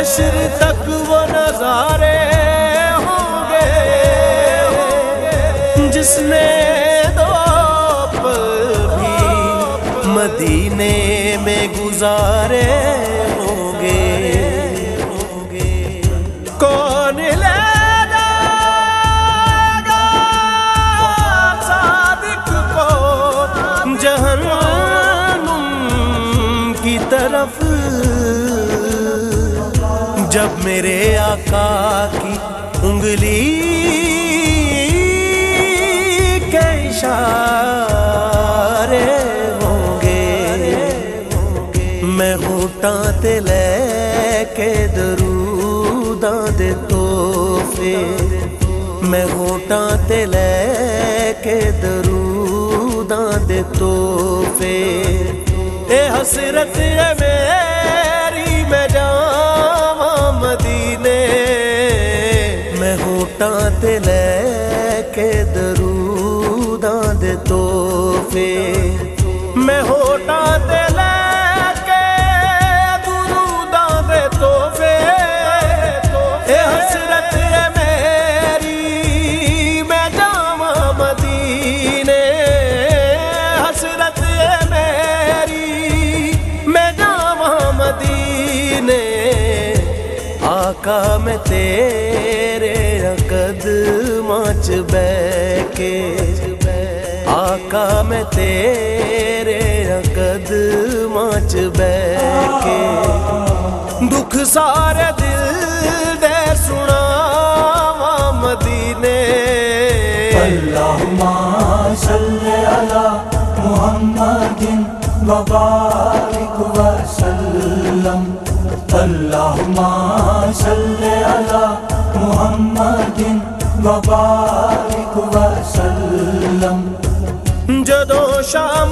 हश्र तक वो नजारे होंगे जिसने दो पल भी मदीने में गुजारे होंगे। कौन ले जाएगा सादिक को जहन्नुम की तरफ, जब मेरे आका की उंगली के इशारे होंगे। मैं होठां ते लेके दरूदां दे तोहफे, मैं होठां ते लेके दरूदां दे तोहफे। ए हसरत है मेरी मैं जावां मदीने, मैं होठां ते लेके दरूदां दे तोहफे, मैं होठां ते लेके दरूदां दे तोहफे। ए हसरत है मेरी मैं जावां मदीने, हसरत है मेरी मैं जावां मदीने। आका मैं तेरे कदमां च बैके, आका मैं तेरे कदमां च बैके दुख सारे दिल दे सुनावां मदीने। अल्लाहुम्मा सल्ली अला मुहम्मदिन व बारिक व सल्लम, अल्लाहुम्मा सल्ली अला मुहम्मदिन व बारिक व सल्लम। जदों शाम